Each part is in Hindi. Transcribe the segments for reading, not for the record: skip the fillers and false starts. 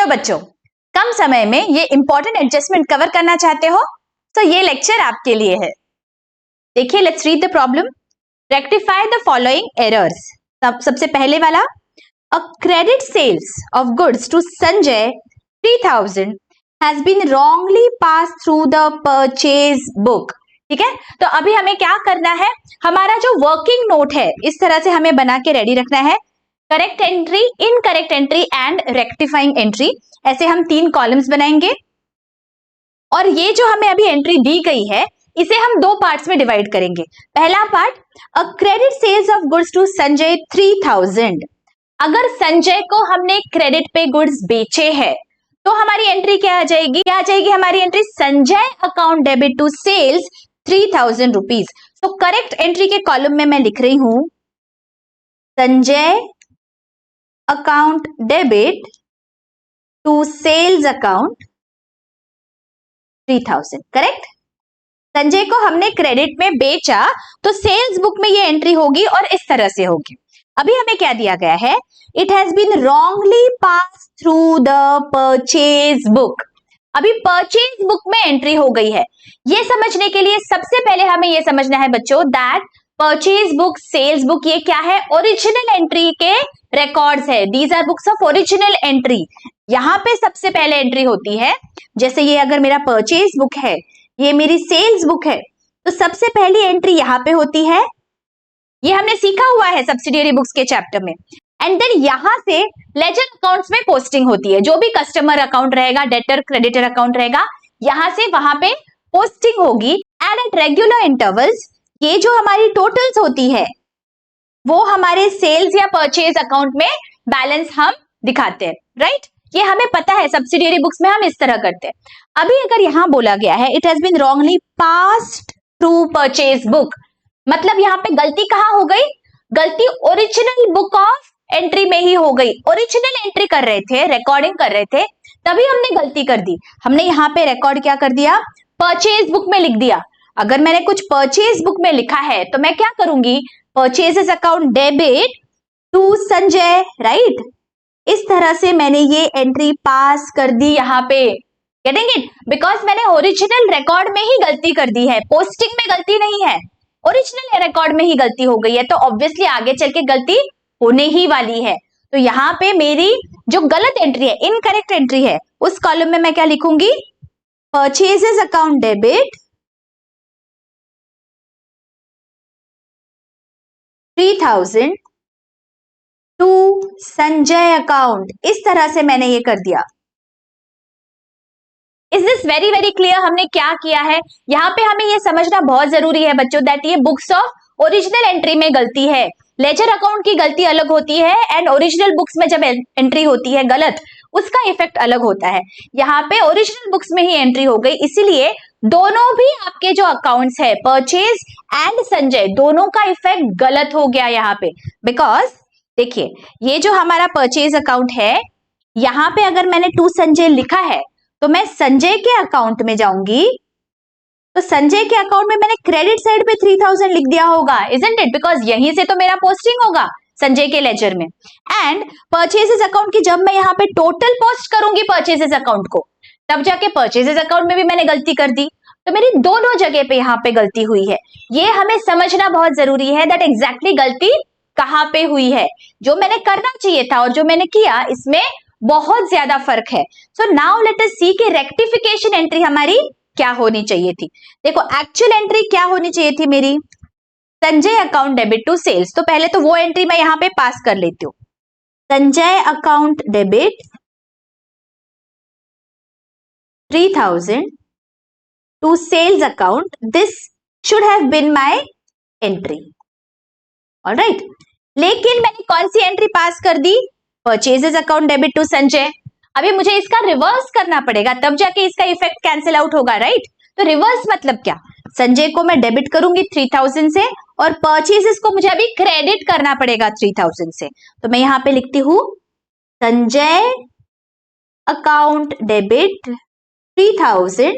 हेलो बच्चों, कम समय में ये इंपॉर्टेंट एडजस्टमेंट कवर करना चाहते हो तो ये लेक्चर आपके लिए है। देखिए, let's read the problem. Rectify the following errors. सबसे पहले वाला, a credit sales of goods to Sanjay 3000 has been wrongly pass through the purchase book. ठीक है, तो अभी हमें क्या करना है, हमारा जो वर्किंग नोट है इस तरह से हमें बना के रेडी रखना है। Correct entry, incorrect entry and rectifying entry, ऐसे हम 3 कॉलम्स बनाएंगे। और ये जो हमें अभी एंट्री दी गई है इसे हम 2 पार्ट्स में डिवाइड करेंगे। पहला part, a credit sales of goods to Sanjay 3000। अगर संजय को हमने क्रेडिट पे गुड्स बेचे हैं तो हमारी एंट्री क्या आ जाएगी, हमारी entry Sanjay account debit to sales 3000 rupees. तो करेक्ट एंट्री के कॉलम में मैं लिख रही हूं Sanjay account debit to sales account 3000। Correct, Sanjay को हमने क्रेडिट में बेचा तो सेल्स बुक में ये एंट्री होगी और इस तरह से होगी। अभी हमें क्या दिया गया है, it has been wrongly pass through the purchase book. अभी परचेज बुक में एंट्री हो गई है। ये समझने के लिए सबसे पहले हमें ये समझना है बच्चों that purchase book, sales book ये क्या है, ओरिजिनल एंट्री के रिकॉर्ड्स है। These are books of original entry. यहाँ पे सबसे पहले एंट्री होती है, जैसे ये अगर मेरा परचेज बुक है, ये मेरी सेल्स बुक है, तो सबसे पहली एंट्री यहाँ पे होती है। ये हमने सीखा हुआ है सब्सिडियरी बुक्स के चैप्टर में। एंड देन यहां से लेजर अकाउंट्स में पोस्टिंग होती है। जो भी कस्टमर अकाउंट रहेगा, डेटर क्रेडिटर अकाउंट रहेगा, यहां से वहां पे पोस्टिंग होगी। एंड एट रेगुलर इंटरवल्स ये जो हमारी टोटल्स होती है वो हमारे सेल्स या परचेज अकाउंट में बैलेंस हम दिखाते हैं। राइट, ये हमें पता है, सब्सिडियरी बुक्स में हम इस तरह करते हैं। अभी अगर यहां बोला गया है it has been wrongly passed through purchase book, मतलब यहाँ पे गलती कहां हो गई, गलती ओरिजिनल बुक ऑफ एंट्री में ही हो गई। ओरिजिनल एंट्री कर रहे थे, रिकॉर्डिंग कर रहे थे, तभी हमने गलती कर दी। हमने यहाँ पे रिकॉर्ड क्या कर दिया, परचेज बुक में लिख दिया। अगर मैंने कुछ परचेज बुक में लिखा है तो मैं क्या करूंगी, purchases account debit to Sanjay. Right, इस तरह से मैंने ये एंट्री पास कर दी यहाँ पे। गेटिंग इट, बिकॉज मैंने ओरिजिनल रिकॉर्ड में ही गलती कर दी है, पोस्टिंग में गलती नहीं है, ओरिजिनल रिकॉर्ड में ही गलती हो गई है, तो ऑब्वियसली आगे चल के गलती होने ही वाली है। तो यहाँ पे मेरी जो गलत एंट्री है, इनकरेक्ट एंट्री है, उस कॉलम में मैं क्या लिखूंगी, purchases account debit 3000 to Sanjay account. इस तरह से मैंने ये कर दिया। Is this very very clear, हमने क्या किया है। यहाँ पे हमें ये समझना बहुत जरूरी है बच्चों दैट ये बुक्स ऑफ ओरिजिनल एंट्री में गलती है, लेजर अकाउंट की गलती अलग होती है एंड ओरिजिनल बुक्स में जब एंट्री होती है गलत, उसका इफेक्ट अलग होता है। यहाँ पे ओरिजिनल बुक्स में ही एंट्री हो गई, इसीलिए दोनों भी आपके जो अकाउंट्स है, परचेज एंड संजय, दोनों का इफेक्ट गलत हो गया यहाँ पे। बिकॉज देखिए, ये जो हमारा परचेज अकाउंट है, यहाँ पे अगर मैंने टू संजय लिखा है तो मैं संजय के अकाउंट में जाऊंगी, तो संजय के अकाउंट में मैंने क्रेडिट साइड पे 3000 लिख दिया होगा, इजंट इट, बिकॉज यहीं से तो मेरा पोस्टिंग होगा संजय के लेजर में। एंड परचेजेस अकाउंट की जब मैं यहाँ पे टोटल पोस्ट करूंगी परचेजेस अकाउंट को, तब जाके परचेजेस अकाउंट में भी मैंने गलती कर दी, तो मेरी दोनों जगह पे यहाँ पे गलती हुई है। ये हमें समझना बहुत जरूरी है दैट एग्जैक्टली गलती कहाँ पे हुई है। जो मैंने करना चाहिए था और जो मैंने किया, इसमें बहुत ज्यादा फर्क है। सो नाउ लेट अस सी कि रेक्टिफिकेशन एंट्री हमारी क्या होनी चाहिए थी। देखो, एक्चुअल एंट्री क्या होनी चाहिए थी मेरी, Sanjay account debit to sales. तो पहले तो वो एंट्री मैं यहाँ पे पास कर लेती हूँ, Sanjay account debit 3000 to sales account, this should have been my entry. Alright, लेकिन मैंने कौन सी एंट्री पास कर दी, purchases account debit to Sanjay. अभी मुझे इसका रिवर्स करना पड़ेगा, तब जाके इसका इफेक्ट कैंसिल आउट होगा। राइट, तो रिवर्स मतलब क्या, संजय को मैं डेबिट करूंगी 3000 से और परचेजेस को मुझे अभी क्रेडिट करना पड़ेगा 3000 से। तो मैं यहाँ पे लिखती हूँ Sanjay account debit 3000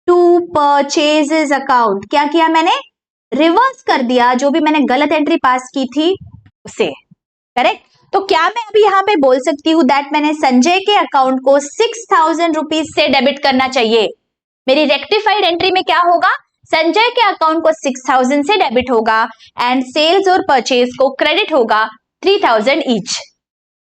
to purchases account. क्या किया मैंने, रिवर्स कर दिया जो भी मैंने गलत एंट्री पास की थी उसे। करेक्ट, तो क्या मैं अभी यहाँ पे बोल सकती हूँ दैट मैंने संजय के अकाउंट को 6,000 रुपीज से डेबिट करना चाहिए? मेरी रेक्टिफाइड एंट्री में क्या होगा? संजय के अकाउंट को 6,000 से डेबिट होगा एंड सेल्स और परचेज को क्रेडिट होगा 3,000 each.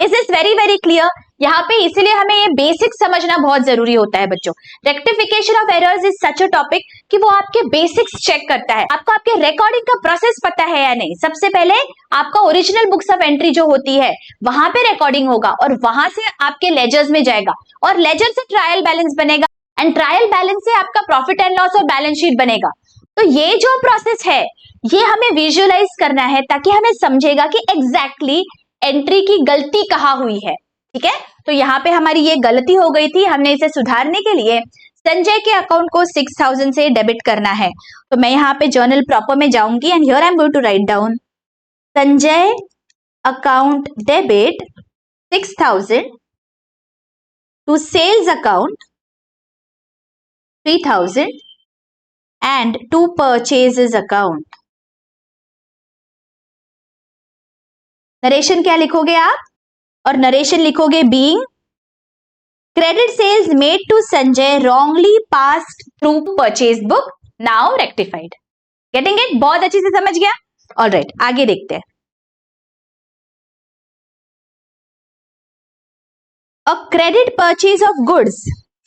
Is this very very clear? यहाँ पे इसीलिए हमें ये बेसिक समझना बहुत जरूरी होता है बच्चों। Rectification of errors is such a topic कि वो आपके बेसिक्स चेक करता है, आपको आपके रिकॉर्डिंग का प्रोसेस पता है या नहीं। सबसे पहले आपका ओरिजिनल बुक्स ऑफ एंट्री जो होती है वहां पे रिकॉर्डिंग होगा और वहां से आपके लेजर्स में जाएगा और लेजर से ट्रायल बैलेंस बनेगा एंड ट्रायल बैलेंस से आपका प्रॉफिट एंड लॉस और बैलेंस शीट बनेगा। तो ये जो प्रोसेस है ये हमें विजुअलाइज करना है ताकि हमें समझेगा कि एग्जैक्टली एंट्री की गलती कहाँ हुई है। ठीक है, तो यहाँ पे हमारी ये गलती हो गई थी, हमने इसे सुधारने के लिए संजय के अकाउंट को 6,000 से डेबिट करना है। तो मैं यहाँ पे जर्नल प्रॉपर में जाऊंगी and here I am going to write down Sanjay account debit 6,000 to sales account 3,000 and to purchases account. Narration क्या लिखोगे आप? और नरेशन लिखोगे being credit sales made to Sanjay wrongly passed through purchase book now rectified. Getting it? बहुत अच्छे से समझ गया? ऑलराइट, आगे देखते हैं। A credit purchase of goods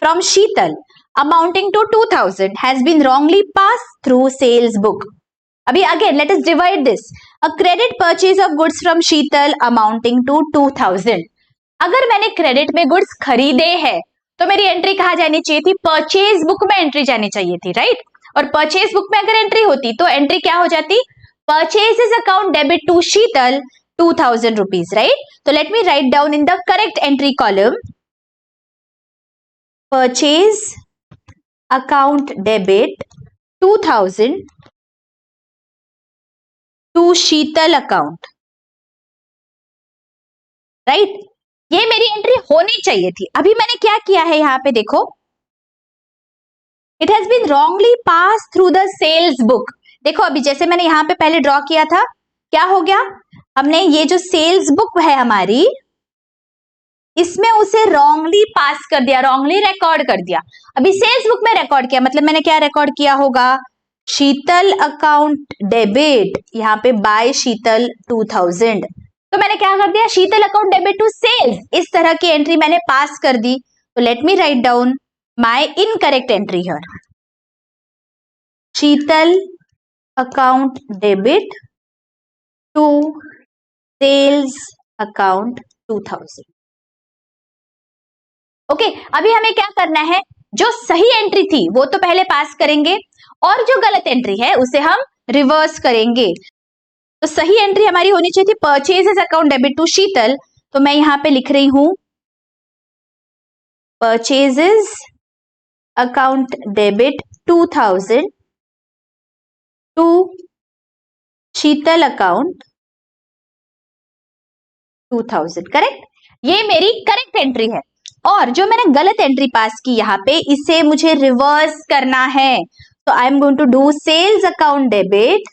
from Sheetal amounting to 2,000 has been wrongly passed through sales book. अभी again let us divide this. A credit purchase of goods from Sheetal amounting to 2,000. अगर मैंने क्रेडिट में गुड्स खरीदे हैं तो मेरी एंट्री कहाँ जानी चाहिए थी? परचेज बुक में एंट्री जानी चाहिए थी, राइट? और परचेज बुक में अगर एंट्री होती तो एंट्री क्या हो जाती? Purchases account debit to Sheetal 2,000 rupees, right? So let me write down in the correct entry column. Purchase account debit 2,000 to Sheetal account. Right? ये मेरी एंट्री होनी चाहिए थी। अभी मैंने क्या किया है यहाँ पे देखो, it has been wrongly pass through the sales book. देखो अभी जैसे मैंने यहाँ पे पहले ड्रॉ किया था, क्या हो गया? हमने ये जो सेल्स बुक है हमारी, इसमें उसे रॉन्गली पास कर दिया, रॉन्गली रिकॉर्ड कर दिया। अभी सेल्स बुक में रिकॉर्ड किया, मतलब मैंने क्या रिकॉर्ड किया होगा? शीतल अकाउंट डेबिट, यहाँ पे बाय शीतल 2,000। तो मैंने क्या कर दिया? Sheetal account debit to sales, इस तरह की एंट्री मैंने पास कर दी। तो let me write down my incorrect entry here. Sheetal account debit to sales account 2,000। Okay, अभी हमें क्या करना है? जो सही एंट्री थी वो तो पहले पास करेंगे और जो गलत एंट्री है उसे हम रिवर्स करेंगे। तो सही एंट्री हमारी होनी चाहिए थी purchases account debit to Sheetal, तो मैं यहां पे लिख रही हूं purchases account debit 2,000 to Sheetal account 2,000। Correct? ये मेरी करेक्ट एंट्री है। और जो मैंने गलत एंट्री पास की यहाँ पे, इसे मुझे रिवर्स करना है। तो I am going to do sales account debit,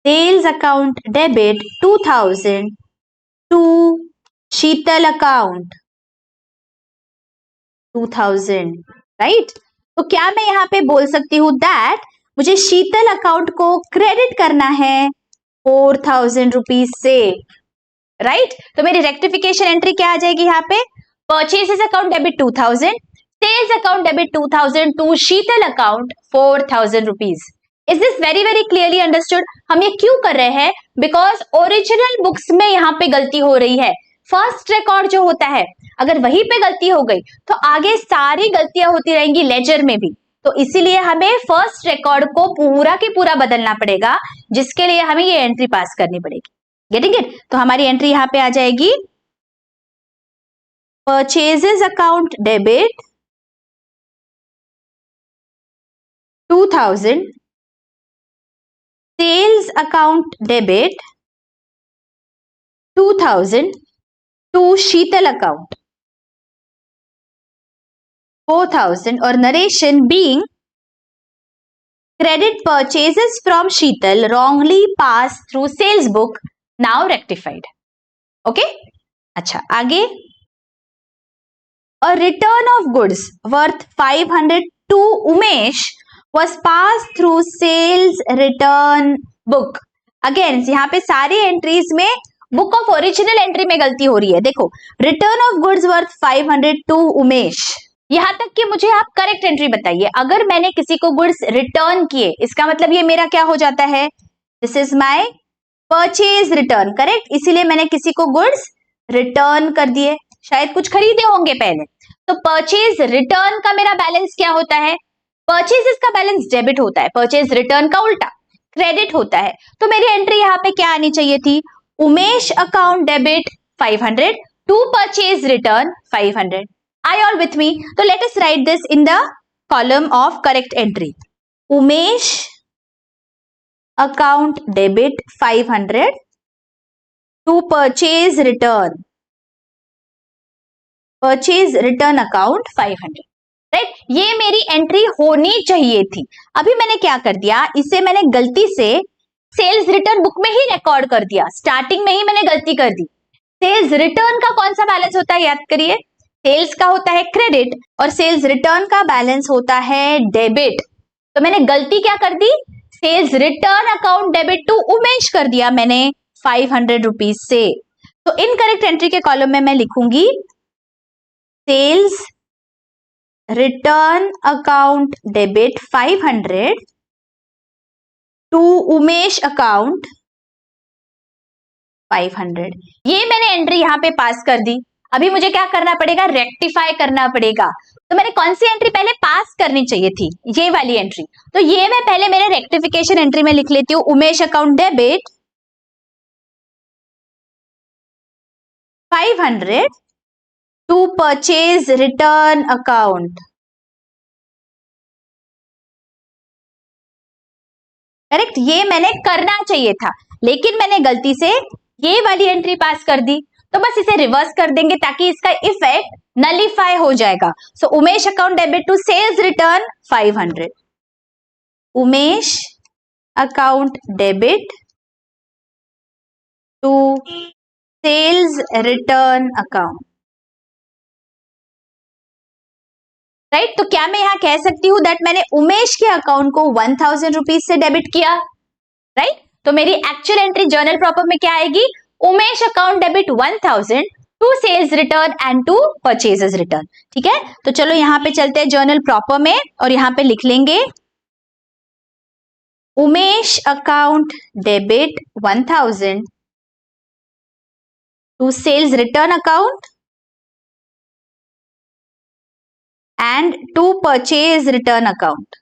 sales account debit 2,000 to Sheetal account 2,000, right? तो क्या मैं यहाँ पे बोल सकती हूँ दैट मुझे शीतल अकाउंट को क्रेडिट करना है 4,000 रुपीज से, राइट? तो मेरी रेक्टिफिकेशन एंट्री क्या आ जाएगी यहाँ पे? Purchases account debit 2,000, sales account debit 2,000 to Sheetal account 4,000 rupees. Is this very very clearly understood? हम ये क्यों कर रहे हैं? बिकॉज ओरिजिनल बुक्स में यहाँ पे गलती हो रही है। फर्स्ट रिकॉर्ड जो होता है, अगर वहीं पे गलती हो गई तो आगे सारी गलतियां होती रहेंगी लेजर में भी। तो इसीलिए हमें फर्स्ट रिकॉर्ड को पूरा के पूरा बदलना पड़ेगा, जिसके लिए हमें ये एंट्री पास करनी पड़ेगी। Getting it? तो हमारी एंट्री यहाँ पे आ जाएगी purchases account debit 2,000, sales account debit 2,000 to Sheetal account 4,000 और narration being Credit purchases from Sheetal wrongly passed through sales book, now rectified. Okay? अच्छा, आगे. A return of goods worth 500 to Umesh was passed through sales return book. Again, यहाँ पे सारी एंट्रीज में बुक ऑफ ओरिजिनल एंट्री में गलती हो रही है. देखो, return of goods worth 500 to Umesh. यहां तक कि मुझे आप करेक्ट एंट्री बताइए. अगर मैंने किसी को गुड्स रिटर्न किए, इसका मतलब ये मेरा क्या हो जाता है? This is my purchase return. Correct. इसीलिए मैंने किसी को गुड्स रिटर्न कर दिए. शायद कुछ खरीदे होंगे पहले. तो परचेज रिटर्न का मेरा बैलेंस क्या होता है? परचेजेस का बैलेंस डेबिट होता है. परचेज रिटर्न का उल्टा क्रेडिट होता है. तो मेरी एंट्री यहाँ पे क्या आनी चाहिए थी? Umesh account debit 500 to purchase return 500. Are you all with me? So let us write this in the column of correct entry. Umesh account debit 500 to purchase return. Purchase return account 500. Right? ये मेरी एंट्री होनी चाहिए थी. अभी मैंने क्या कर दिया? इसे मैंने गलती से सेल्स रिटर्न बुक में ही रिकॉर्ड कर दिया. स्टार्टिंग में ही मैंने गलती कर दी. सेल्स रिटर्न का कौन सा बैलेंस होता है? याद करिए. सेल्स का होता है क्रेडिट और सेल्स रिटर्न का बैलेंस होता है डेबिट. तो मैंने गलती क्या कर दी? Sales return account debit to Umesh कर दिया मैंने 500 रुपीज से. तो इनकरेक्ट एंट्री के कॉलम में मैं लिखूंगी sales return account debit 500 to Umesh account 500. ये मैंने एंट्री यहां पे पास कर दी. अभी मुझे क्या करना पड़ेगा? रेक्टिफाई करना पड़ेगा. तो मैंने कौन सी एंट्री पहले पास करनी चाहिए थी? ये वाली एंट्री. तो ये मैं पहले मेरे रेक्टिफिकेशन एंट्री में लिख लेती हूँ. Umesh account debit 500 to purchase return account. Correct. ये मैंने करना चाहिए था, लेकिन मैंने गलती से ये वाली एंट्री पास कर दी. तो बस इसे रिवर्स कर देंगे ताकि इसका इफेक्ट नलिफाई हो जाएगा. So Umesh account debit to sales return 500. Umesh account debit to sales return account. Right. तो क्या मैं यहां कह सकती हूं दैट मैंने उमेश के अकाउंट को 1000 रुपीज से डेबिट किया? राइट. तो मेरी एक्चुअल एंट्री जर्नल प्रॉपर में क्या आएगी? Umesh account debit 1000 to sales return and to purchases return. ठीक है. तो चलो यहां पे चलते हैं जर्नल प्रॉपर में और यहां पे लिख लेंगे Umesh account debit 1000 to sales return account and to purchase return account.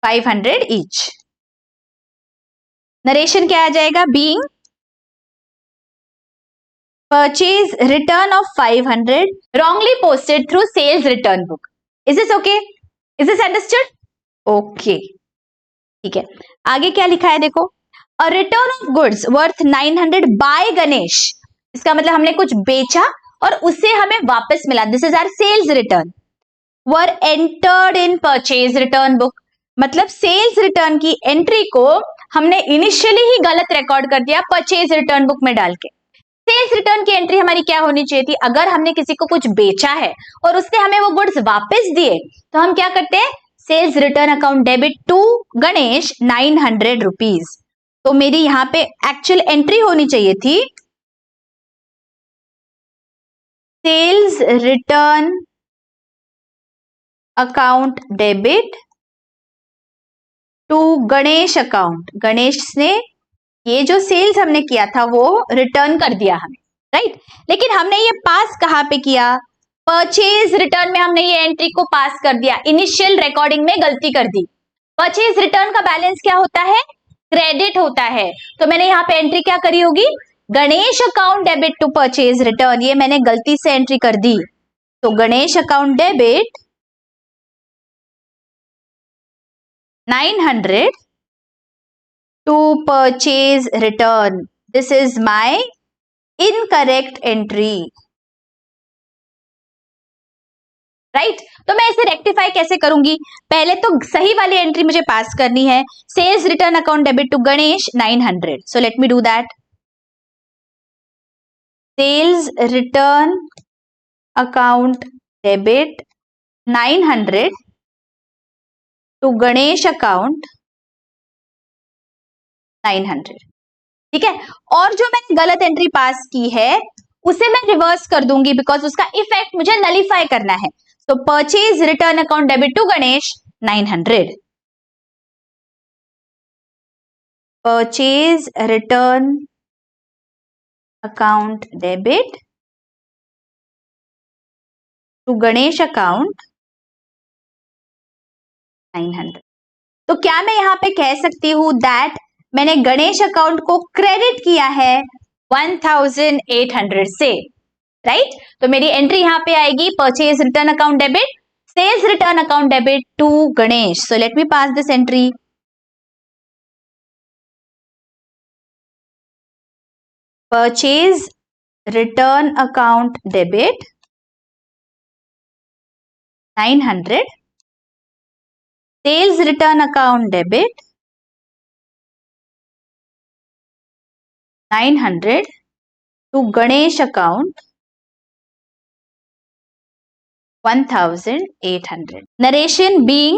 $500 each. Narration क्या आ जाएगा? Being purchase return of 500 wrongly posted through sales return book. Is this okay? Is this understood? Okay. ठीक है. आगे क्या लिखा है देखो. A return of goods worth 900 by Ganesh. इसका मतलब हमने कुछ बेचा और उससे हमें वापस मिला. This is our sales return. Were entered in purchase return book. मतलब सेल्स रिटर्न की एंट्री को हमने इनिशियली ही गलत रिकॉर्ड कर दिया परचेज रिटर्न बुक में डाल के. सेल्स रिटर्न की एंट्री हमारी क्या होनी चाहिए थी? अगर हमने किसी को कुछ बेचा है और उससे हमें वो गुड्स वापस दिए तो हम क्या करते हैं? Sales return account debit to Ganesh 900 rupees. तो मेरी यहां पे एक्चुअल एंट्री होनी चाहिए थी sales return account debit to Ganesh account. Ganesh ने ये जो सेल्स हमने किया था वो रिटर्न कर दिया हमें. राइट. लेकिन हमने ये पास कहां पे किया? परचेज रिटर्न में हमने ये एंट्री को पास कर दिया. इनिशियल रिकॉर्डिंग में गलती कर दी. परचेज रिटर्न का बैलेंस क्या होता है? क्रेडिट होता है. तो मैंने यहाँ पे एंट्री क्या करी होगी? Ganesh account debit to purchase return. ये मैंने गलती से एंट्री कर दी. तो Ganesh account debit 900 to purchase return. This is my incorrect entry. Right तो मैं इसे रेक्टिफाई कैसे करूंगी, पहले तो सही वाली एंट्री मुझे पास करनी है, sales return account debit to Ganesh 900, so let me do that. Sales return account debit 900 to Ganesh account 900, ठीक है। और जो मैंने गलत एंट्री पास की है उसे मैं रिवर्स कर दूंगी बिकॉज उसका इफेक्ट मुझे नलीफाई करना है। तो purchase return account debit to Ganesh 900, purchase return account debit to Ganesh account 900। तो क्या मैं यहां पे कह सकती हूं दैट मैंने गणेश अकाउंट को क्रेडिट किया है 1800 से, राइट तो मेरी एंट्री यहां पे आएगी purchase return account debit sales return account debit to Ganesh, so let me pass this entry. Purchase return account debit 900, sales return account debit 900 to Ganesh account 1800। Narration being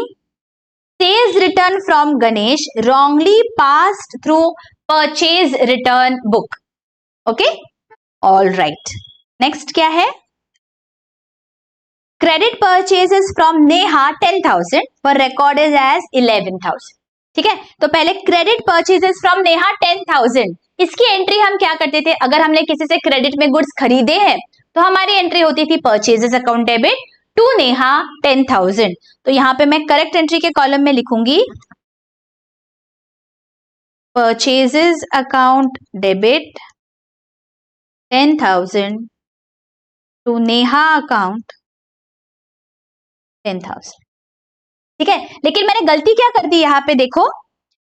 sales return from Ganesh wrongly passed through purchase return book. Okay? All right. Next क्या है? Credit purchases from Neha 10,000 were recorded as 11,000. ठीक है तो पहले क्रेडिट परचेजेस फ्रॉम नेहा 10,000, इसकी एंट्री हम क्या करते थे, अगर हमने किसी से क्रेडिट में गुड्स खरीदे हैं तो हमारी एंट्री होती थी purchases account debit to Neha 10,000। तो यहां पे मैं करेक्ट एंट्री के कॉलम में लिखूंगी purchases account debit 10,000 to Neha account 10,000, ठीक है। लेकिन मैंने गलती क्या कर दी यहाँ पे, देखो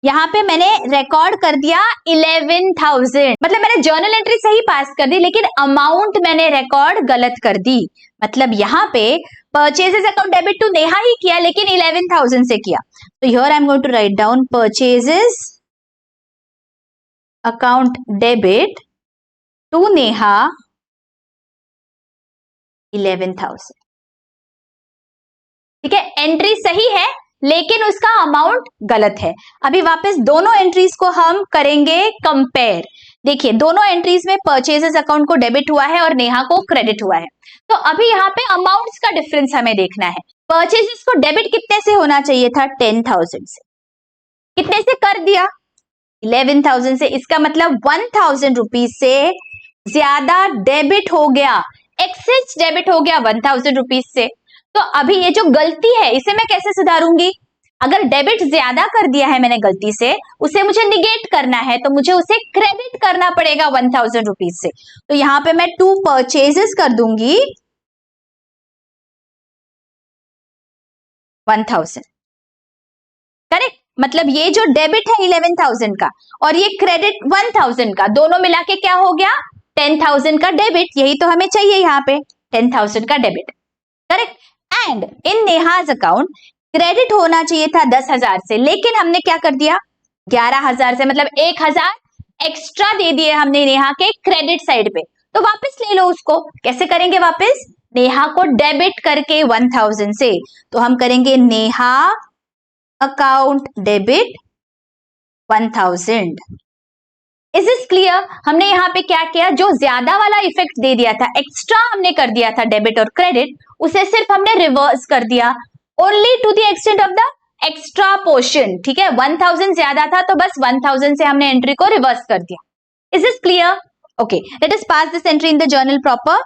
यहाँ पे मैंने रिकॉर्ड कर दिया 11,000, मतलब मैंने जर्नल एंट्री सही पास कर दी लेकिन अमाउंट मैंने रिकॉर्ड गलत कर दी। मतलब यहाँ पे purchases account debit to Neha ही किया लेकिन 11,000 से किया। तो here I am going to write down purchases account debit to Neha 11,000, ठीक है। एंट्री सही है लेकिन उसका अमाउंट गलत है। अभी वापस दोनों एंट्रीज को हम करेंगे कंपेयर। देखिए दोनों एंट्रीज में परचेजेस अकाउंट को डेबिट हुआ है और नेहा को क्रेडिट हुआ है। तो अभी यहाँ पे अमाउंट्स का डिफरेंस हमें देखना है। परचेजेस को डेबिट कितने से होना चाहिए था, 10,000 से, कितने से कर दिया 11,000 से, इसका मतलब 1,000 रुपीज से ज्यादा डेबिट हो गया, एक्सेस डेबिट हो गया 1,000 रुपीज से। तो अभी ये जो गलती है इसे मैं कैसे सुधारूंगी, अगर डेबिट ज्यादा कर दिया है मैंने गलती से, उसे मुझे निगेट करना है तो मुझे उसे क्रेडिट करना पड़ेगा 1,000 रुपीज से। तो यहां पे मैं टू परचेजेस कर दूंगी 1,000, करेक्ट। मतलब ये जो डेबिट है 11,000 का और ये क्रेडिट 1,000 का, दोनों मिला के क्या हो गया 10,000 का डेबिट। यही तो हमें चाहिए यहाँ पे 10,000 का debit, correct. And in Neha's account credit होना चाहिए था 10,000 से, लेकिन हमने क्या कर दिया 11,000 से, मतलब 1,000 एक्स्ट्रा दे दिए हमने नेहा के क्रेडिट साइड पे। तो वापस ले लो उसको, कैसे करेंगे वापस, नेहा को डेबिट करके 1,000 से। तो हम करेंगे Neha account debit 1,000। Is this clear? हमने यहाँ पे क्या किया, जो ज्यादा वाला इफेक्ट दे दिया था, एक्स्ट्रा हमने कर दिया था डेबिट और क्रेडिट, उसे सिर्फ हमने रिवर्स कर दिया only to the extent of the extra portion, ठीक है। 1,000 ज्यादा था तो बस 1,000 से हमने एंट्री को रिवर्स कर दिया। Is this clear? Okay, let us pass this entry in the journal proper.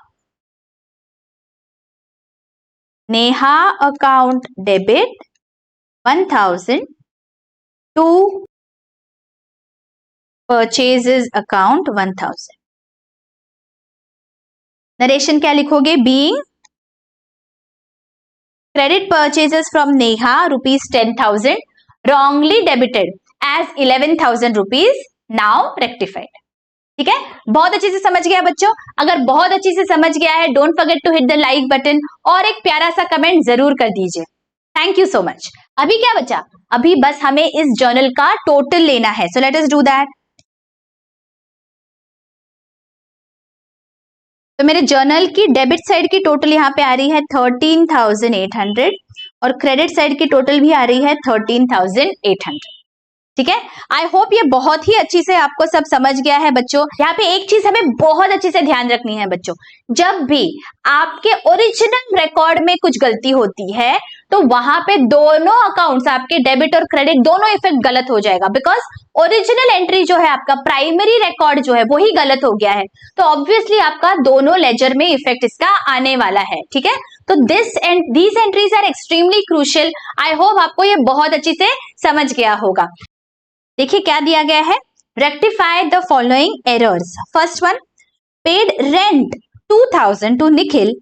Neha account debit 1,000 to purchases account 1,000। Narration क्या लिखोगे, being credit purchases from Neha rupees 10,000 wrongly debited as 11,000 rupees, now rectified। ठीक है, बहुत अच्छे से समझ गया बच्चों? अगर बहुत अच्छे से समझ गया है, don't forget to hit the like button और एक प्यारा सा कमेंट जरूर कर दीजिए। Thank you so much. अभी क्या बचा? अभी बस हमें इस जर्नल का टोटल लेना है, so let us do that. तो मेरे जर्नल की डेबिट साइड की टोटल यहाँ पे आ रही है 13,800 और क्रेडिट साइड की टोटल भी आ रही है 13,800। ठीक है, आई होप ये बहुत ही अच्छी से आपको सब समझ गया है बच्चों। यहाँ पे एक चीज हमें बहुत अच्छे से ध्यान रखनी है बच्चों, जब भी आपके ओरिजिनल रिकॉर्ड में कुछ गलती होती है तो वहां पे दोनों अकाउंट्स, आपके डेबिट और क्रेडिट दोनों इफेक्ट गलत हो जाएगा, बिकॉज ओरिजिनल एंट्री जो है, आपका प्राइमरी रिकॉर्ड जो है वही गलत हो गया है, तो ऑब्वियसली आपका दोनों लेजर में इफेक्ट इसका आने वाला है। ठीक है, तो these entries are extremely crucial. I hope आपको ये बहुत अच्छी से समझ गया होगा। देखिए क्या दिया गया है, rectify the following errors. First one, paid rent 2000 to Nikhil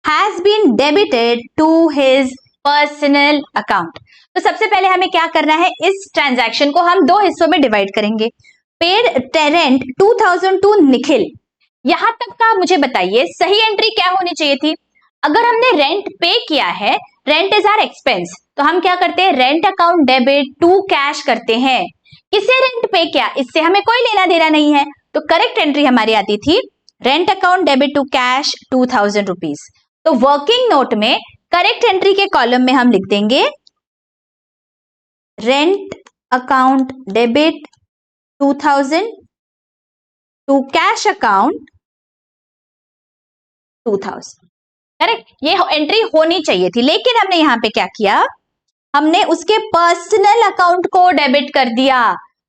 has been debited to his personal account. तो सबसे पहले हमें क्या करना है, इस ट्रांजैक्शन को हम दो हिस्सों में डिवाइड करेंगे। पेड रेंट 2000 टू निखिल, यहां तक का मुझे बताइए सही एंट्री क्या होनी चाहिए थी। अगर हमने रेंट पे किया है, रेंट इज आवर एक्सपेंस, तो हम क्या करते हैं, rent account debit to cash करते हैं। किसे रेंट पे किया, इससे हमें कोई लेना देना नहीं है, तो करेक्ट एंट्री हमारी आती थी rent account debit to cash 2000 rupees. तो वर्किंग नोट में करेक्ट एंट्री के कॉलम में हम लिख देंगे rent account debit 2000 to cash account 2000। Correct, ये एंट्री होनी चाहिए थी, लेकिन हमने यहां पे क्या किया, हमने उसके पर्सनल अकाउंट को डेबिट कर दिया,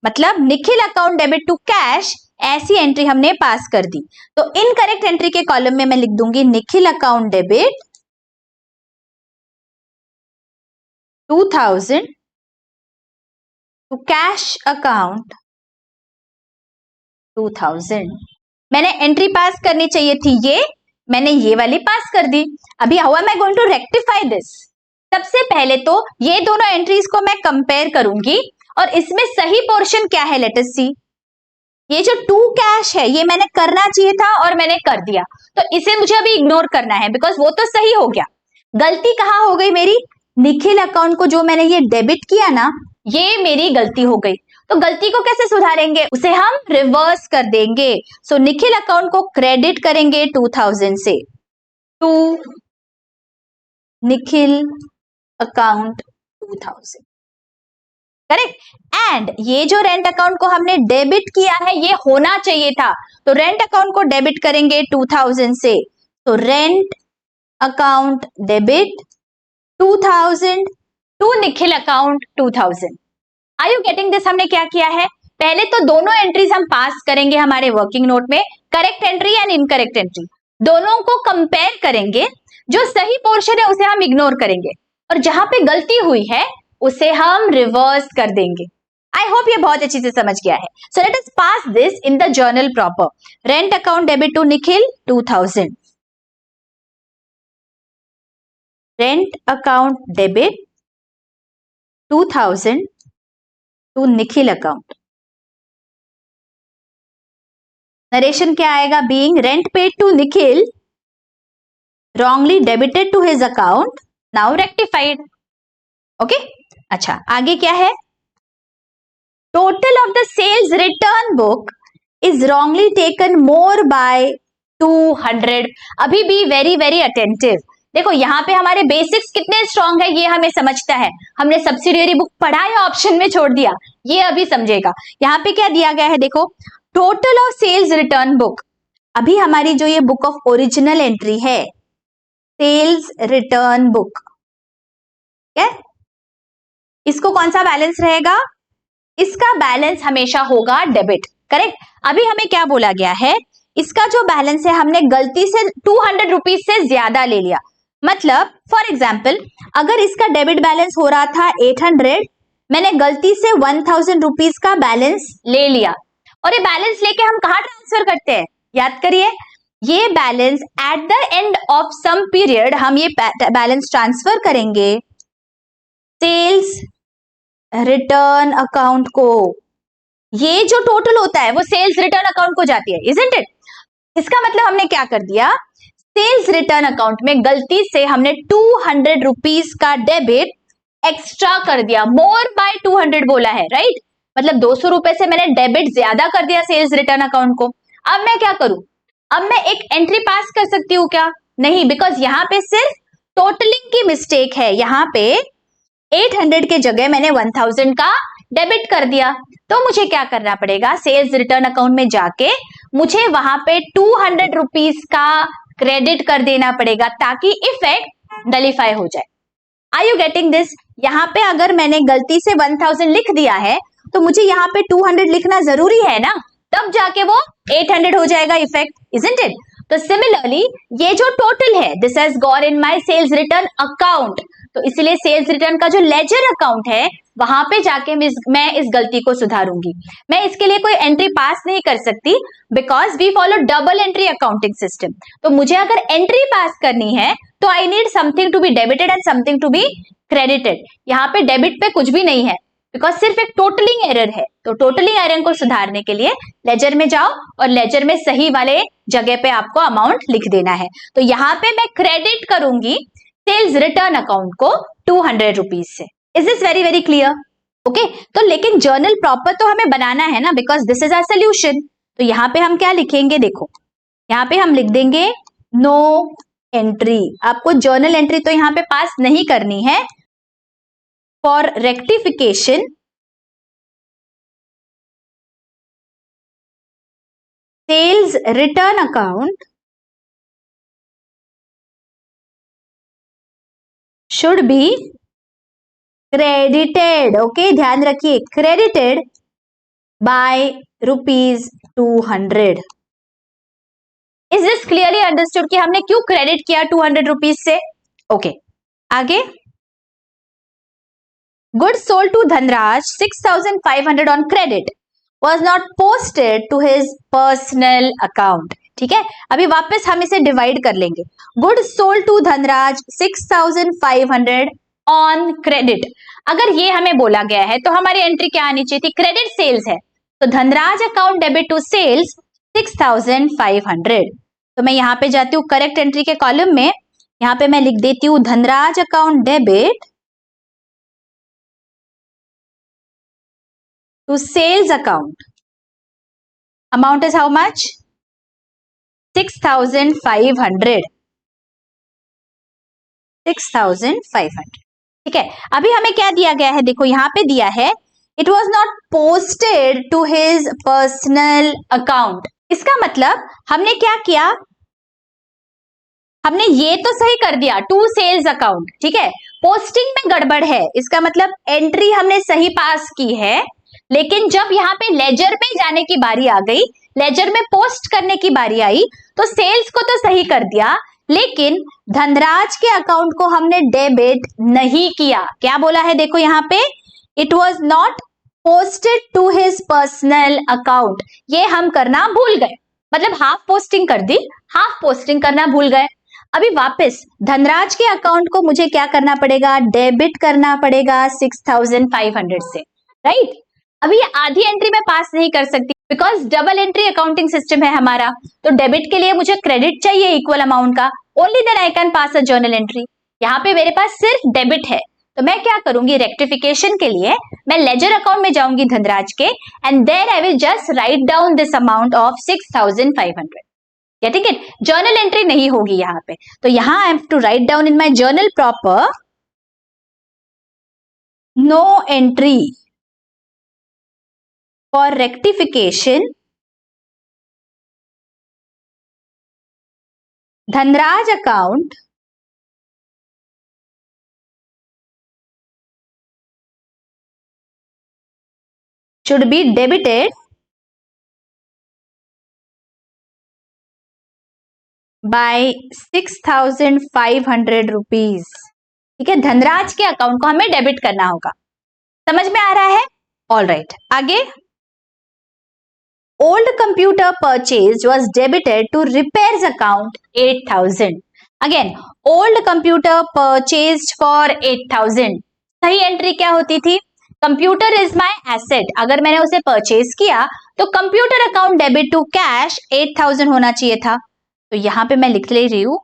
मतलब Nikhil account debit to cash, ऐसी एंट्री हमने पास कर दी। तो इनकरेक्ट एंट्री के कॉलम में मैं लिख दूंगी Nikhil account debit 2000 to cash account 2000। मैंने एंट्री पास करनी चाहिए थी ये, मैंने ये वाली पास कर दी। अभी how am I going to rectify this? सबसे पहले तो ये दोनों एंट्रीज को मैं कंपेयर करूंगी और इसमें सही पोर्शन क्या है, लेट अस सी। ये जो टू कैश है ये मैंने करना चाहिए था और मैंने कर दिया, तो इसे मुझे अभी इग्नोर करना है, बिकॉज वो तो सही हो गया। गलती कहां हो गई मेरी, निखिल अकाउंट को जो मैंने ये डेबिट किया ना, ये मेरी गलती हो गई। तो गलती को कैसे सुधारेंगे, उसे हम रिवर्स कर देंगे। सो निखिल अकाउंट को क्रेडिट करेंगे 2000 से, to Nikhil account 2000। Correct, and ये जो रेंट अकाउंट को हमने डेबिट किया है ये होना चाहिए था, तो रेंट अकाउंट को डेबिट करेंगे 2000 से, तो rent account debit 2000 to Nikhil account 2000। Are you getting this? हमने क्या किया है, पहले तो दोनों एंट्रीज हम पास करेंगे हमारे वर्किंग नोट में, correct entry and incorrect entry, दोनों को कंपेयर करेंगे। जो सही पोर्शन है उसे हम इग्नोर करेंगे और जहां पे गलती हुई है उसे हम रिवर्स कर देंगे। आई होप ये बहुत अच्छी से समझ गया है। So let us pass this in the journal proper. Rent account debit to Nikhil 2000, rent account debit 2000 to Nikhil account. Narration क्या आएगा, being rent paid to Nikhil wrongly debited to his account, now rectified. Okay, अच्छा आगे क्या है, total of the sales return book is wrongly taken more by 200। अभी भी वेरी वेरी अटेंटिव। देखो यहाँ पे हमारे बेसिक्स कितने स्ट्रॉन्ग है ये हमें समझता है, हमने सब्सिडियरी बुक पढ़ा या ऑप्शन में छोड़ दिया ये अभी समझेगा। यहाँ पे क्या दिया गया है, देखो total of sales return book, अभी हमारी जो ये बुक ऑफ ओरिजिनल एंट्री है सेल्स रिटर्न बुक, क्या इसको कौन सा बैलेंस रहेगा, इसका बैलेंस हमेशा होगा डेबिट। करेक्ट, अभी हमें क्या बोला गया है, इसका जो बैलेंस है हमने गलती से 200 रुपीज से ज्यादा ले लिया। मतलब फॉर एग्जाम्पल अगर इसका डेबिट बैलेंस हो रहा था 800, मैंने गलती से 1000 रुपीज का बैलेंस ले लिया, और ये बैलेंस लेके हम कहाँ ट्रांसफर करते हैं, याद करिए, ये balance at the end of some period हम ये बैलेंस ट्रांसफर करेंगे सेल्स रिटर्न अकाउंट को। ये जो टोटल होता है वो सेल्स रिटर्न अकाउंट को जाती है, इजंट इट? इसका मतलब हमने क्या कर दिया, सेल्स रिटर्न अकाउंट में गलती से हमने 200 रुपीज का डेबिट एक्स्ट्रा कर दिया, मोर बाय 200 बोला है, राइट? मतलब 200 रुपए से मैंने डेबिट ज्यादा कर दिया सेल्स रिटर्न अकाउंट को। अब मैं क्या करूं, अब मैं एक एंट्री पास कर सकती हूँ क्या? नहीं, बिकॉज यहाँ पे सिर्फ टोटलिंग की मिस्टेक है, यहाँ पे 800 के जगह मैंने 1000 का डेबिट कर दिया। तो मुझे क्या करना पड़ेगा, सेल्स रिटर्न अकाउंट में जाके मुझे वहां पे 200 रुपीज का क्रेडिट कर देना पड़ेगा ताकि इफेक्ट नलिफाई हो जाए। Are you getting this? यहाँ पे अगर मैंने गलती से 1000 लिख दिया है तो मुझे यहाँ पे 200 लिखना जरूरी है ना, तब जाके वो 800 हो जाएगा इफेक्ट, इजंट इट? तो सिमिलरली ये जो टोटल है, this has gone in my sales return account, तो इसलिए सेल्स रिटर्न का जो लेजर अकाउंट है वहां पे जाके मैं इस गलती को सुधारूंगी। मैं इसके लिए कोई एंट्री पास नहीं कर सकती because we follow double entry accounting system. तो मुझे अगर एंट्री पास करनी है तो I need something to be debited and something to be credited. यहाँ पे डेबिट पे कुछ भी नहीं है बिकॉज सिर्फ एक टोटलिंग एरर है। तो टोटलिंग एरर को सुधारने के लिए लेजर में जाओ और लेजर में सही वाले जगह पे आपको अमाउंट लिख देना है। तो यहाँ पे मैं क्रेडिट करूंगी सेल्स रिटर्न अकाउंट को 200 रुपीज से। Is this very very clear? Okay, तो लेकिन जर्नल प्रॉपर तो हमें बनाना है ना, because this is our solution. तो यहाँ पे हम क्या लिखेंगे, देखो यहाँ पे हम लिख देंगे नो एंट्री। आपको जर्नल एंट्री तो यहाँ पे पास नहीं करनी है। For rectification sales return account should be credited. Okay, ध्यान रखिए, credited by ₹200। Is this clearly understood कि हमने क्यों क्रेडिट किया 200 रुपीज से? ओके, आगे goods sold to Dhanraj 6500 on credit was not posted to his personal account। ठीक है, अभी वापस हम इसे डिवाइड कर लेंगे। Goods sold to Dhanraj 6500 on credit. अगर ये हमें बोला गया है तो हमारी एंट्री क्या आनी चाहिए थी, क्रेडिट सेल्स है, तो Dhanraj account debit to sales 6500। तो मैं यहाँ पे जाती हूँ करेक्ट एंट्री के कॉलम में, यहाँ पे मैं लिख देती हूँ Dhanraj account debit to sales account. Amount is how much? 6500। 6500। ठीक है, अभी हमें क्या दिया गया है, देखो यहाँ पे दिया है it was not posted to his personal account. इसका मतलब हमने क्या किया, हमने ये तो सही कर दिया टू सेल्स अकाउंट, ठीक है, पोस्टिंग में गड़बड़ है। इसका मतलब एंट्री हमने सही पास की है, लेकिन जब यहाँ पे लेजर में जाने की बारी आ गई, लेजर में पोस्ट करने की बारी आई, तो सेल्स को तो सही कर दिया लेकिन धनराज के अकाउंट को हमने डेबिट नहीं किया। क्या बोला है, देखो यहाँ पे it was not posted to his personal account, ये हम करना भूल गए, मतलब हाफ पोस्टिंग कर दी, हाफ पोस्टिंग करना भूल गए। अभी वापस धनराज के अकाउंट को मुझे क्या करना पड़ेगा, डेबिट करना पड़ेगा 6500 से, राइट? अभी ये आधी एंट्री में पास नहीं कर सकती because double entry accounting system है हमारा, तो डेबिट के लिए मुझे क्रेडिट चाहिए इक्वल अमाउंट का, only then I can pass a journal entry. यहाँ पे मेरे पास सिर्फ डेबिट है, तो मैं क्या करूंगी, रेक्टिफिकेशन के लिए मैं लेजर अकाउंट में जाऊंगी धनराज के, and then I will just write down this amount of 6500। Getting it? Journal entry नहीं होगी यहाँ पे, तो यहाँ I have to write down in my journal proper no entry for rectification Dhanraj account should be debited by 6500 rupees। ठीक है, धनराज के अकाउंट को हमें डेबिट करना होगा। समझ में आ रहा है? ऑल राइट, आगे old computer purchased was debited to repairs account 8000। again old computer purchased for 8000, सही एंट्री क्या होती थी, कंप्यूटर इज माय एसेट, अगर मैंने उसे परचेज किया तो computer account debit to cash 8000 होना चाहिए था। तो यहां पे मैं लिख ले रही हूं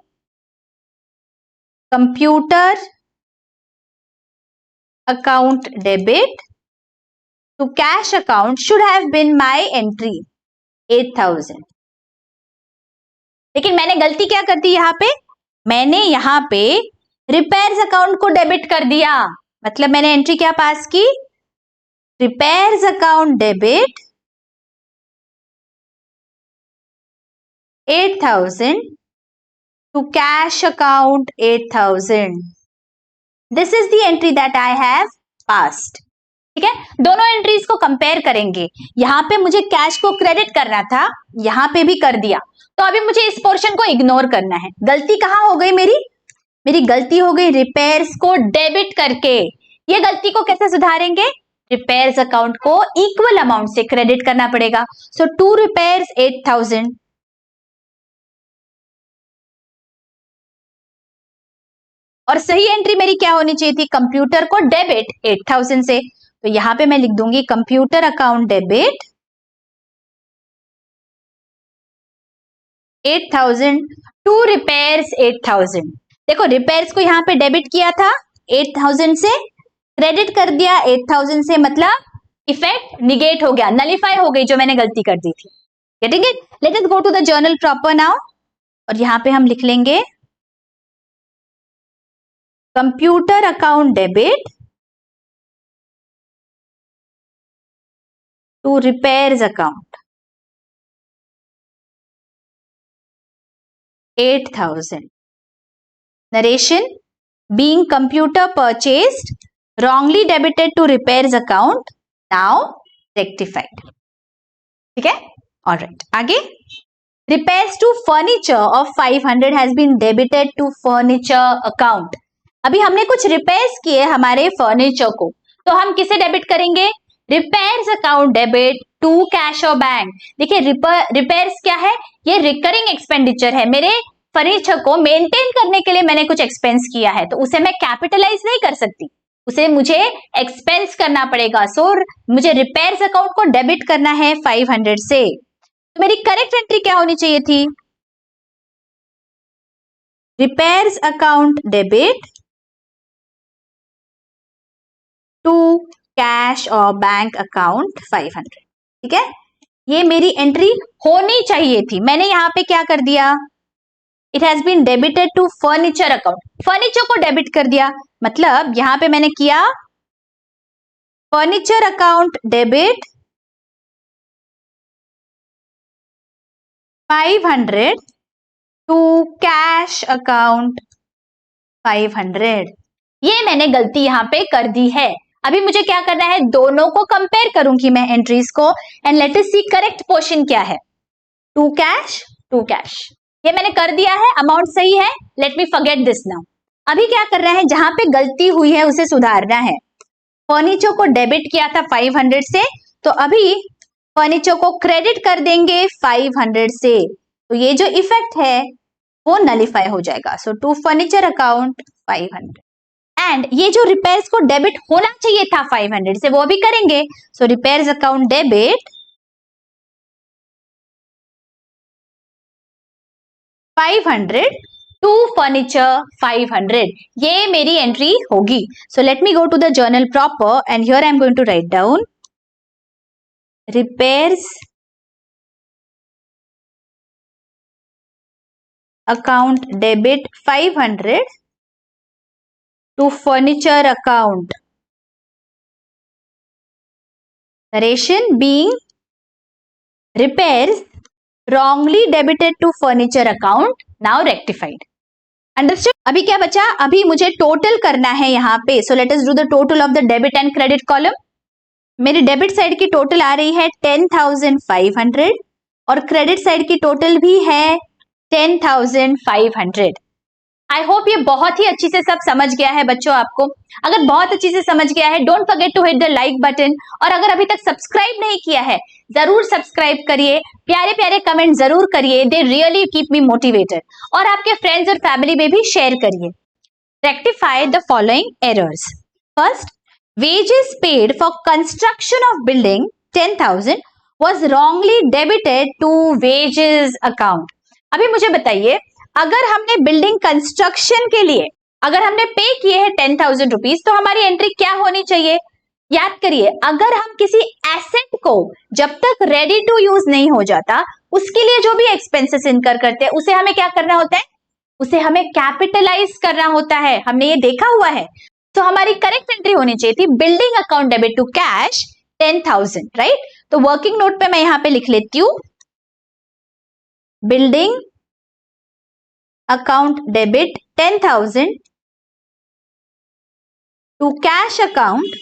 computer account debit to cash account should have been my entry 8000। लेकिन मैंने गलती क्या कर दी यहां पे, मैंने यहां पे रिपेयर्स अकाउंट को डेबिट कर दिया। मतलब मैंने एंट्री क्या पास की, repairs account debit 8000 to cash account 8000. This is the entry that I have passed. ठीक है, दोनों एंट्रीज को कंपेयर करेंगे। यहां पे मुझे कैश को क्रेडिट करना था, यहां पे भी कर दिया, तो अभी मुझे इस पोर्शन को इग्नोर करना है। गलती कहां हो गई मेरी गलती हो गई रिपेयर्स को डेबिट करके। ये गलती को कैसे सुधारेंगे, रिपेयर्स अकाउंट को इक्वल अमाउंट से क्रेडिट करना पड़ेगा। सो टू रिपेयर्स 8000 और सही एंट्री मेरी क्या होनी चाहिए थी, कंप्यूटर को डेबिट 8000 से। तो यहां पे मैं लिख दूंगी computer account debit 8000 to repairs 8000। देखो रिपेयर्स को यहां पे डेबिट किया था 8000 से, क्रेडिट कर दिया 8000 से, मतलब इफेक्ट निगेट हो गया, नलिफाई हो गई जो मैंने गलती कर दी थी। Getting it? Let us go to the journal proper now और यहां पे हम लिख लेंगे computer account debit to repairs account 8000. Narration: being computer purchased wrongly debited to repairs account, now rectified. ठीक है, all right. आगे repairs to furniture of 500 has been debited to furniture account. अभी हमने कुछ रिपेयर्स किए हमारे फर्नीचर को, तो हम किसे डेबिट करेंगे, repairs account debit to cash और बैंक। देखिए रिपेयर्स क्या है, ये रिकरिंग एक्सपेंडिचर है। मेरे फर्नीचर को मेंटेन करने के लिए मैंने कुछ एक्सपेंस किया है, तो उसे मैं कैपिटलाइज नहीं कर सकती, उसे मुझे एक्सपेंस करना पड़ेगा। सो मुझे रिपेयर्स अकाउंट को डेबिट करना है 500 से। तो मेरी करेक्ट एंट्री क्या होनी चाहिए थी, repairs account debit to cash और बैंक अकाउंट 500। ठीक है, ये मेरी एंट्री होनी चाहिए थी। मैंने यहां पे क्या कर दिया, it has been debited to furniture account, furniture को डेबिट कर दिया, मतलब यहां पे मैंने किया furniture account debit 500 to cash account 500। ये मैंने गलती यहां पे कर दी है। अभी मुझे क्या करना है, दोनों को कंपेयर करूंगी मैं एंट्रीज को, and let us see correct portion क्या है, टू कैश टू कैश। ये मैंने कर दिया है, अमाउंट सही है, let me forget this now. अभी क्या करना है, जहां पे गलती हुई है उसे सुधारना है। फर्नीचर को डेबिट किया था 500 से, तो अभी फर्नीचर को क्रेडिट कर देंगे 500 से, तो ये जो इफेक्ट है वो नलिफाई हो जाएगा। सो टू फर्नीचर अकाउंट 500 एंड ये जो रिपेयर्स को डेबिट होना चाहिए था 500 से, वो अभी करेंगे। So repairs account debit 500 to furniture 500, ये मेरी एंट्री होगी। So let me go to the journal proper and here I am going to write down repairs account debit 500 to furniture account. Narration: being repairs wrongly debited to furniture account, now rectified. Understood? अभी क्या बचा, अभी मुझे टोटल करना है यहाँ पे। So let us do the total of the debit and credit column. मेरी डेबिट साइड की टोटल आ रही है 10,500 और क्रेडिट साइड की टोटल भी है 10,500। आई होप ये बहुत ही अच्छी से सब समझ गया है बच्चों आपको। अगर बहुत अच्छी से समझ गया है, don't forget to hit the like button, और अगर अभी तक सब्सक्राइब नहीं किया है जरूर सब्सक्राइब करिए, प्यारे प्यारे कमेंट जरूर करिए, they really keep me motivated, और आपके फ्रेंड्स और फैमिली में भी शेयर करिए। Rectify the following errors. First, wages paid for construction of building 10,000 was wrongly debited to wages account. अभी मुझे बताइए, अगर हमने बिल्डिंग कंस्ट्रक्शन के लिए अगर हमने पे किए हैं 10,000 रुपीज, तो हमारी एंट्री क्या होनी चाहिए? याद करिए, अगर हम किसी एसेट को जब तक रेडी टू यूज नहीं हो जाता, उसके लिए जो भी एक्सपेंसेस इनकर करते हैं, उसे हमें क्या करना होता है? उसे हमें कैपिटलाइज करना होता है। हमने ये देखा हुआ है। तो हमारी करेक्ट एंट्री होनी चाहिए थी building account debit to cash 10,000, right? तो वर्किंग नोट पे मैं यहां पे लिख लेती हूं, building account debit 10,000 to cash account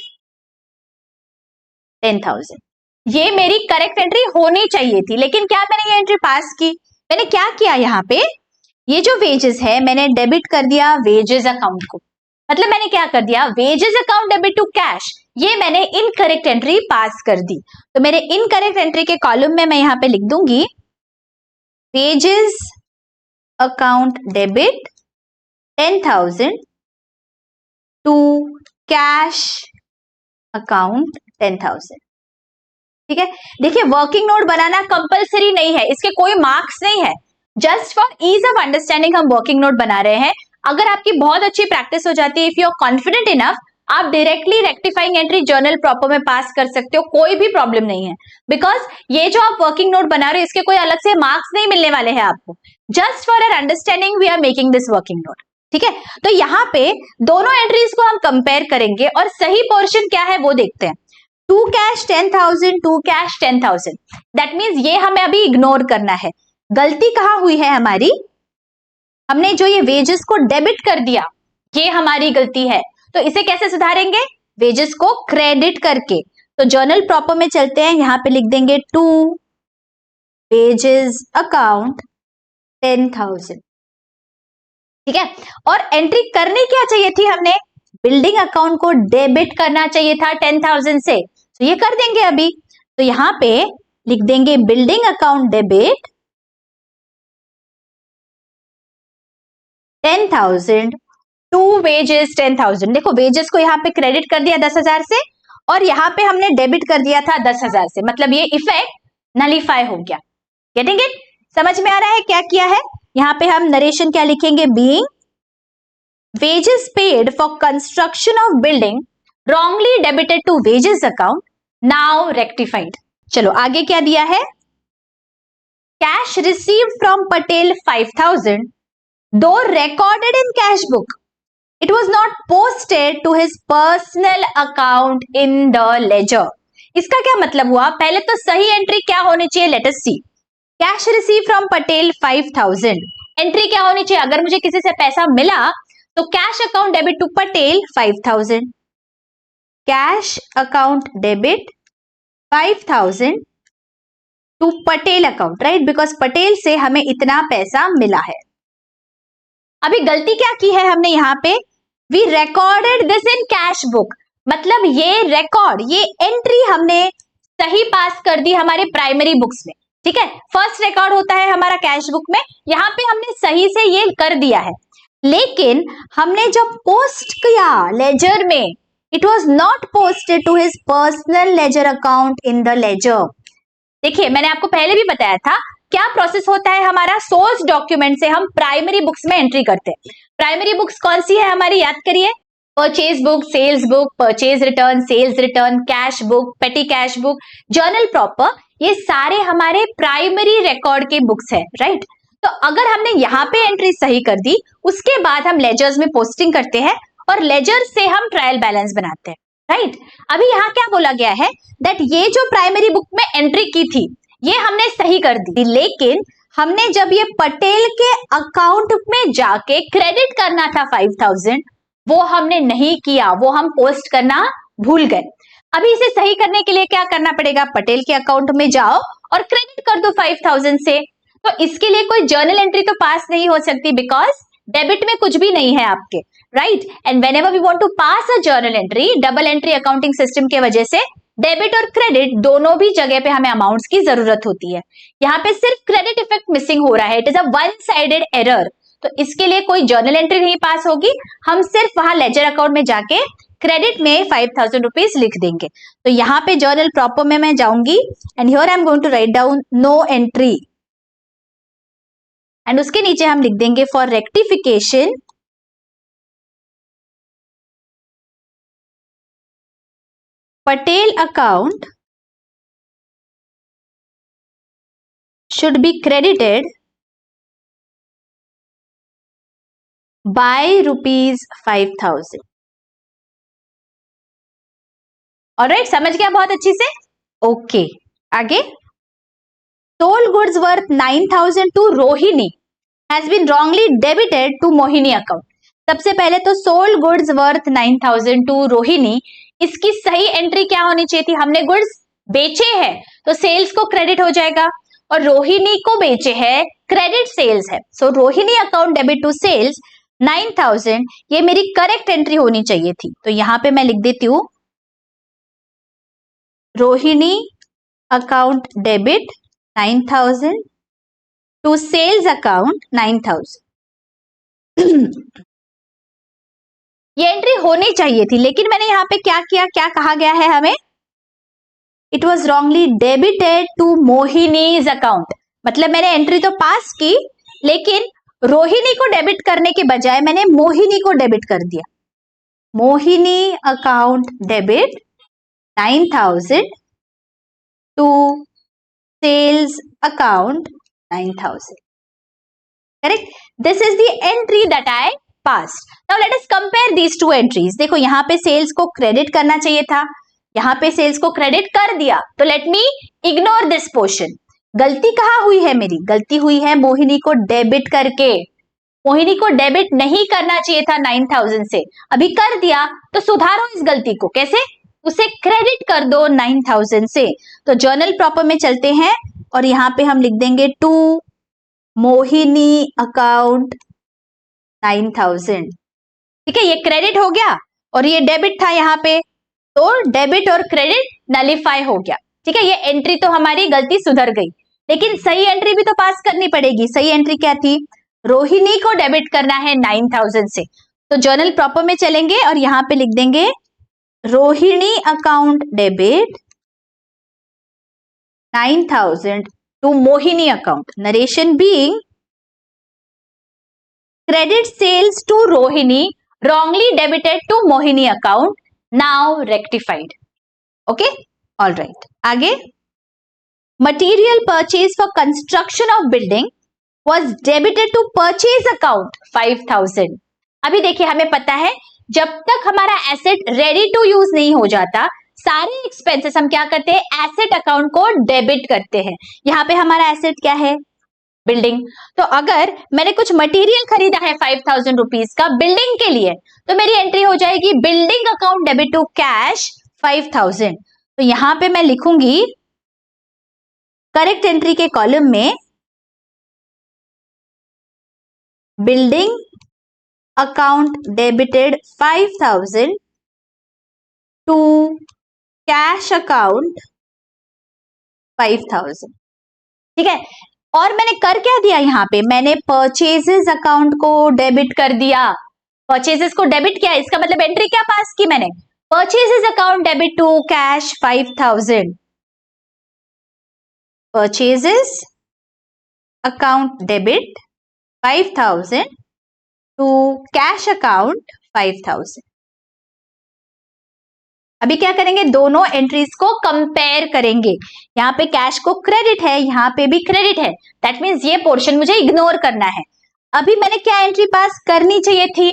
10,000। ये मेरी करेक्ट एंट्री होनी चाहिए थी, लेकिन क्या मैंने ये एंट्री पास की? मैंने क्या किया यहाँ पे, ये जो वेजेस है मैंने डेबिट कर दिया वेजेस अकाउंट को। मतलब मैंने क्या कर दिया, wages account debit to cash, ये मैंने इनकरेक्ट एंट्री पास कर दी। तो मेरे इनकरेक्ट एंट्री के कॉलम में मैं यहाँ पे लिख दूंगी wages account debit 10,000 to cash account 10,000। ठीक है, देखिए वर्किंग नोट बनाना कंपलसरी नहीं है, इसके कोई मार्क्स नहीं है, just for ease of understanding हम वर्किंग नोट बना रहे हैं। अगर आपकी बहुत अच्छी प्रैक्टिस हो जाती है, if you are confident enough, आप directly rectifying entry journal proper में पास कर सकते हो, कोई भी प्रॉब्लम नहीं है। बिकॉज ये जो आप वर्किंग नोट बना रहे हो, इसके कोई अलग से मार्क्स नहीं मिलने वाले हैं आपको, just for our understanding we are making this working note. ठीक है, तो यहाँ पे दोनों एंट्रीज को हम कंपेयर करेंगे और सही पोर्शन क्या है वो देखते हैं। To cash 10,000 to cash 10,000, that means ये हमें अभी इग्नोर करना है। गलती कहां हुई है हमारी, हमने जो ये वेजेस को डेबिट कर दिया, ये हमारी गलती है। तो इसे कैसे सुधारेंगे? वेजेस को क्रेडिट करके। तो जर्नल प्रॉपर में चलते हैं, यहां पे लिख देंगे टू वेजेस अकाउंट 10,000। ठीक है, और एंट्री करनी क्या चाहिए थी हमने? बिल्डिंग अकाउंट को डेबिट करना चाहिए था 10,000 से, तो ये कर देंगे अभी। तो यहां पे लिख देंगे building account debit 10,000 to wages 10,000। देखो वेजेस को यहाँ पे क्रेडिट कर दिया 10,000 से, और यहाँ पे हमने डेबिट कर दिया था 10,000 से, मतलब ये इफेक्ट नलीफाई हो गया। Getting it? समझ में आ रहा है क्या किया है? यहाँ पे हम नरेशन क्या लिखेंगे, being wages paid for construction of building wrongly debited to wages account, now rectified। चलो आगे क्या दिया है, cash received from Patel 5,000 though recorded in cash book, it was not posted to his personal account in the ledger। इसका क्या मतलब हुआ? पहले तो सही एंट्री क्या होनी चाहिए, let us see. Cash receive from Patel 5,000, entry क्या होनी चाहिए? अगर मुझे किसी से पैसा मिला तो cash account debit to Patel 5,000, cash account debit 5,000 to Patel account, right? Because Patel से हमें इतना पैसा मिला है। अभी गलती क्या की है हमने यहाँ पे, we recorded this in cash book, मतलब ये रिकॉर्ड, ये एंट्री हमने सही पास कर दी हमारे प्राइमरी बुक्स में। ठीक है, फर्स्ट रिकॉर्ड होता है हमारा कैश बुक में, यहाँ पे हमने सही से ये कर दिया है। लेकिन हमने जब पोस्ट किया लेजर में, it was not posted to his personal ledger account in the ledger. देखिए मैंने आपको पहले भी बताया था क्या प्रोसेस होता है हमारा, सोर्स डॉक्यूमेंट से हम प्राइमरी बुक्स में एंट्री करते हैं। प्राइमरी बुक्स कौन सी है हमारी, याद करिए, purchase book, sales book, purchase return, sales return, cash book, petty cash book, journal proper, ये सारे हमारे प्राइमरी रिकॉर्ड के बुक्स है, राइट? तो अगर हमने यहाँ पे एंट्री सही कर दी, उसके बाद हम लेजर्स में पोस्टिंग करते हैं और लेजर से हम ट्रायल बैलेंस बनाते हैं, राइट? अभी यहाँ क्या बोला गया है, दैट ये जो प्राइमरी बुक में एंट्री की थी ये हमने सही कर दी, लेकिन हमने जब ये पटेल के अकाउंट में जाके क्रेडिट करना था 5,000, वो हमने नहीं किया, वो हम पोस्ट करना भूल गए। अभी इसे सही करने के लिए क्या करना पड़ेगा, पटेल के अकाउंट में जाओ और क्रेडिट कर दो 5,000 से। तो इसके लिए कोई जर्नल एंट्री तो पास नहीं हो सकती, बिकॉज डेबिट में कुछ भी नहीं है आपके, right? And whenever we want to pass a journal entry, double entry accounting system के वजह से डेबिट और क्रेडिट दोनों भी जगह पे हमें अमाउंट्स की जरूरत होती है। यहाँ पे सिर्फ क्रेडिट इफेक्ट मिसिंग हो रहा है, it is a one sided error. तो इसके लिए कोई जर्नल एंट्री नहीं पास होगी, हम सिर्फ वहां लेजर अकाउंट में जाके क्रेडिट में 5000 रुपीज लिख देंगे। तो यहाँ पे जर्नल प्रॉपर में मैं जाऊंगी and here I am going to write down no entry and उसके नीचे हम लिख देंगे for rectification Patel account should be credited by rupees 5000। Alright, समझ गया बहुत अच्छी से? ओके, आगे। Sold goods worth 9000 to Rohini has been wrongly debited to Mohini account. सबसे पहले तो sold goods worth 9000 to Rohini, इसकी सही एंट्री क्या होनी चाहिए थी? हमने गुड्स बेचे हैं तो सेल्स को क्रेडिट हो जाएगा, और रोहिणी को बेचे हैं, क्रेडिट सेल्स है। So Rohini account debit to sales 9000, ये मेरी करेक्ट एंट्री होनी चाहिए थी। तो यहां पे मैं लिख देती हूं Rohini account debit 9000 to sales account 9000। ये एंट्री होनी चाहिए थी, लेकिन मैंने यहां पे क्या किया, क्या कहा गया है हमें? It was wrongly debited to Mohini's account. मतलब मैंने एंट्री तो पास की, लेकिन रोहिणी को डेबिट करने के बजाय मैंने मोहिनी को डेबिट कर दिया। Mohini account debit 9000 to sales account 9000। Correct, this is the entry that I passed. Now let us compare these two entries. देखो यहाँ पे सेल्स को क्रेडिट करना चाहिए था, यहाँ पे सेल्स को क्रेडिट कर दिया, तो let me ignore this portion. गलती कहाँ हुई है मेरी? गलती हुई है मोहिनी को डेबिट करके। मोहिनी को डेबिट नहीं करना चाहिए था 9000 से, अभी कर दिया, तो सुधारो इस गलती को। कैसे? उसे क्रेडिट कर दो 9000 से। तो जर्नल प्रॉपर में चलते हैं और यहाँ पे हम लिख देंगे टू मोहिनी अकाउंट 9000। ठीक है, ये क्रेडिट हो गया और ये डेबिट था यहाँ पे, तो डेबिट और क्रेडिट नलिफाई हो गया। ठीक है, ये एंट्री तो हमारी गलती सुधर गई, लेकिन सही एंट्री भी तो पास करनी पड़ेगी। सही एंट्री क्या थी? रोहिणी को डेबिट करना है 9000 से। तो जर्नल प्रॉपर में चलेंगे और यहां पे लिख देंगे Rohini account debit 9000 to Mohini account, narration being credit sales to Rohini wrongly debited to Mohini account, now rectified। okay, all right, आगे। material purchase for construction of building was debited to purchase account 5000। अभी देखिए, हमें पता है जब तक हमारा एसेट रेडी टू यूज नहीं हो जाता, सारे एक्सपेंसेस हम क्या करते हैं? एसेट अकाउंट को डेबिट करते हैं। यहाँ पे हमारा एसेट क्या है? बिल्डिंग। तो अगर मैंने कुछ मटेरियल खरीदा है 5000 रुपीज का बिल्डिंग के लिए, तो मेरी एंट्री हो जाएगी building account debit to cash 5000। तो यहां पे मैं लिखूंगी करेक्ट एंट्री के कॉलम में building account debited 5000 to cash account 5000। ठीक है, और मैंने कर क्या दिया? यहाँ पे मैंने परचेजेस अकाउंट को डेबिट कर दिया। परचेजेस को डेबिट किया, इसका मतलब एंट्री क्या पास की मैंने? Purchases account debit to cash 5000। Purchases account debit 5000 to cash account 5000। अभी क्या करेंगे? दोनों एंट्रीज को कंपेयर करेंगे। यहाँ पे कैश को क्रेडिट है, यहाँ पे भी क्रेडिट है, दैट मीन्स ये पोर्शन मुझे इग्नोर करना है। अभी मैंने क्या एंट्री पास करनी चाहिए थी?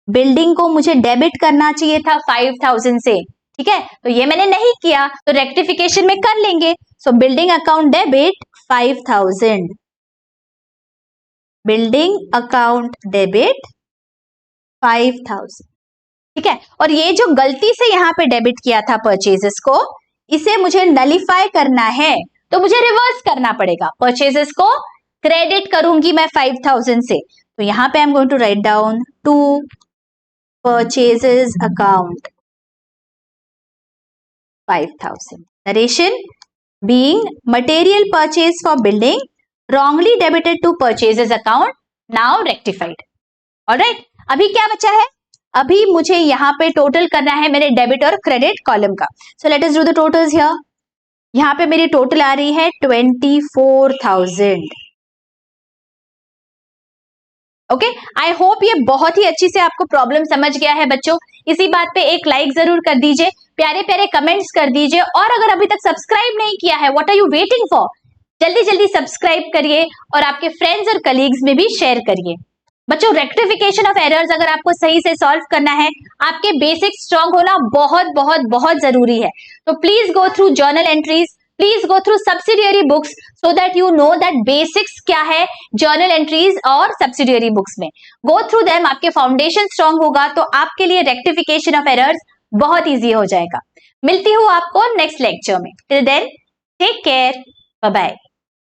बिल्डिंग को मुझे डेबिट करना चाहिए था 5000 से। ठीक है, तो ये मैंने नहीं किया, तो रेक्टिफिकेशन में कर लेंगे। सो building account debit 5000, building account debit 5000। ठीक है, और ये जो गलती से यहाँ पे डेबिट किया था परचेजेस को, इसे मुझे नलिफाई करना है, तो मुझे रिवर्स करना पड़ेगा। परचेजेस को क्रेडिट करूंगी मैं 5000 से, तो यहाँ पे I am going to write down to purchases account 5000। Narration being material purchase for building wrongly debited to purchases account, now rectified। Alright, अभी क्या बचा है? अभी मुझे यहाँ पे टोटल करना है मेरे डेबिट और क्रेडिट कॉलम का। सो let us do the totals here. यहाँ पे मेरी टोटल आ रही है 24,000। ओके, आई होप ये बहुत ही अच्छी से आपको प्रॉब्लम समझ गया है बच्चों। इसी बात पे एक लाइक जरूर कर दीजिए, प्यारे प्यारे कमेंट्स कर दीजिए, और अगर अभी तक सब्सक्राइब नहीं किया है, what are you waiting for, जल्दी जल्दी सब्सक्राइब करिए और आपके फ्रेंड्स और कलीग्स में भी शेयर करिए। बच्चों, रेक्टिफिकेशन ऑफ एरर्स अगर आपको सही से सॉल्व करना है, आपके बेसिक स्ट्रांग होना बहुत बहुत बहुत जरूरी है। तो please go through journal entries, please go through subsidiary books so that you know that basics क्या है जर्नल एंट्रीज और सब्सिडियरी बुक्स में। गो थ्रू देम, आपके फाउंडेशन स्ट्रांग होगा तो आपके लिए रेक्टिफिकेशन ऑफ एरर्स बहुत ईजी हो जाएगा। मिलती हूँ आपको नेक्स्ट लेक्चर में। Till then take care, bye bye.